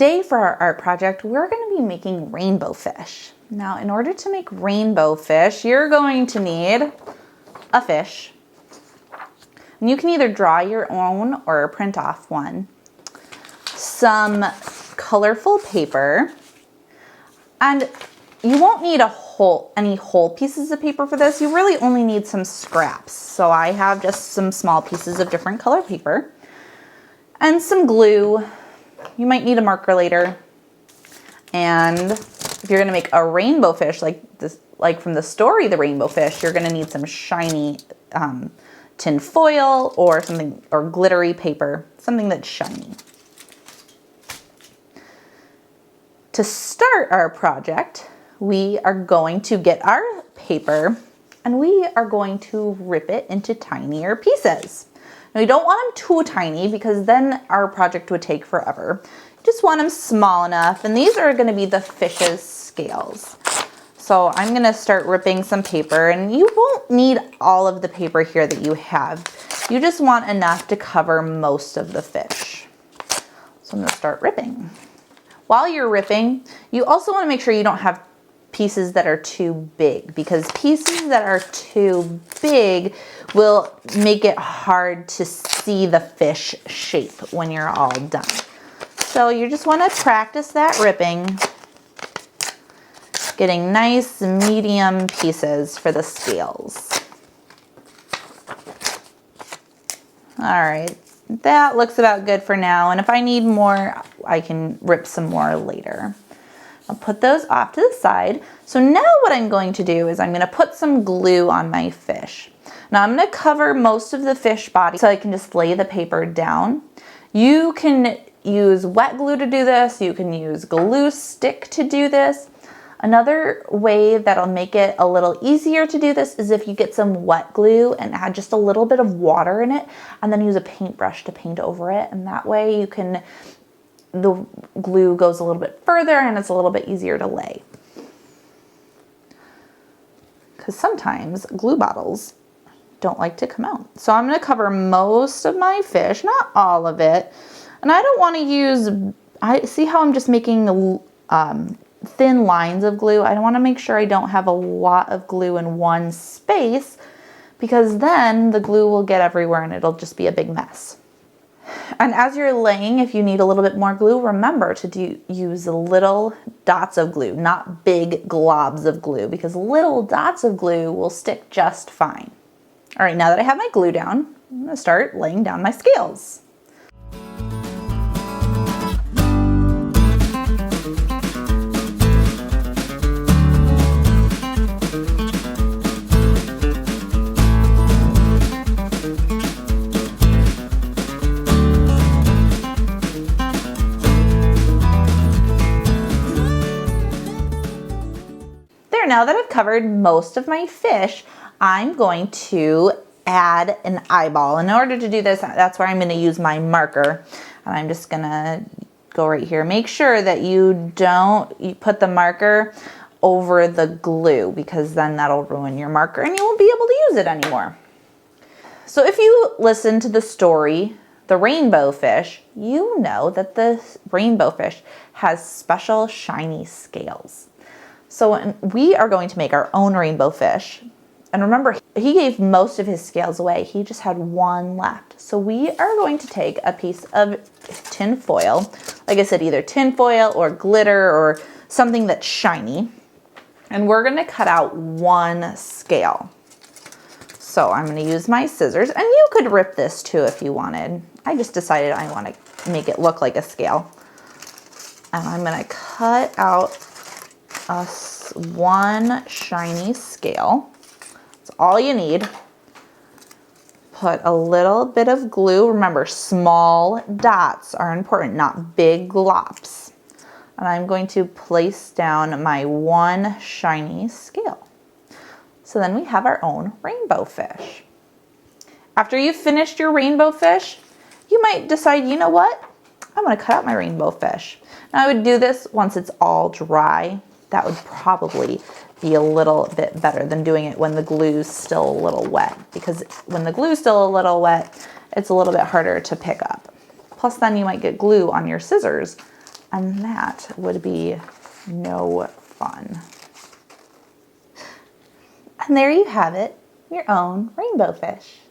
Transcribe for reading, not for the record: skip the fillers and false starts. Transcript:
Today for our art project, we're going to be making rainbow fish. Now, in order to make rainbow fish, you're going to need a fish. And you can either draw your own or print off one. Some colorful paper. And you won't need any whole pieces of paper for this. You really only need some scraps. So I have just some small pieces of different color paper. And some glue. You might need a marker later. And if you're gonna make a rainbow fish like this, like from the story, The Rainbow Fish, you're gonna need some shiny tin foil or something, or glittery paper, something that's shiny. To start our project, we are going to get our paper and we are going to rip it into tinier pieces. Now, we don't want them too tiny because then our project would take forever. You just want them small enough, and these are going to be the fish's scales. So I'm going to start ripping some paper, and you won't need all of the paper here that you have. You just want enough to cover most of the fish. So I'm going to start ripping. While you're ripping, you also want to make sure you don't have pieces that are too big, because pieces that are too big will make it hard to see the fish shape when you're all done. So you just want to practice that ripping, getting nice medium pieces for the scales. All right, that looks about good for now, and if I need more, I can rip some more later. I'll put those off to the side. So now what I'm going to do is I'm going to put some glue on my fish. Now I'm going to cover most of the fish body so I can just lay the paper down. You can use wet glue to do this. You can use glue stick to do this. Another way that'll make it a little easier to do this is if you get some wet glue and add just a little bit of water in it and then use a paintbrush to paint over it. And that way you can, the glue goes a little bit further and it's a little bit easier to lay. Because sometimes glue bottles don't like to come out. So I'm going to cover most of my fish, not all of it. And I don't want to use, see how I'm just making thin lines of glue? I want to make sure I don't have a lot of glue in one space, because then the glue will get everywhere and it'll just be a big mess. And as you're laying, if you need a little bit more glue, remember to use little dots of glue, not big globs of glue, because little dots of glue will stick just fine. All right, now that I have my glue down, I'm gonna start laying down my scales. Now that I've covered most of my fish, I'm going to add an eyeball. In order to do this, that's where I'm going to use my marker. And I'm just going to go right here. Make sure that you put the marker over the glue, because then that'll ruin your marker and you won't be able to use it anymore. So if you listen to the story, The Rainbow Fish, you know that the rainbow fish has special shiny scales. So we are going to make our own rainbow fish. And remember, he gave most of his scales away. He just had one left. So we are going to take a piece of tin foil. Like I said, either tin foil or glitter or something that's shiny. And we're going to cut out one scale. So I'm going to use my scissors. And you could rip this too if you wanted. I just decided I want to make it look like a scale. And I'm going to cut out one shiny scale. That's all you need. Put a little bit of glue. Remember, small dots are important, not big globs. And I'm going to place down my one shiny scale. So then we have our own rainbow fish. After you've finished your rainbow fish, you might decide, you know what? I'm going to cut out my rainbow fish. Now I would do this once it's all dry. That would probably be a little bit better than doing it when the glue's still a little wet, because when the glue's still a little wet, it's a little bit harder to pick up. Plus then you might get glue on your scissors And that would be no fun. And there you have it, your own rainbow fish.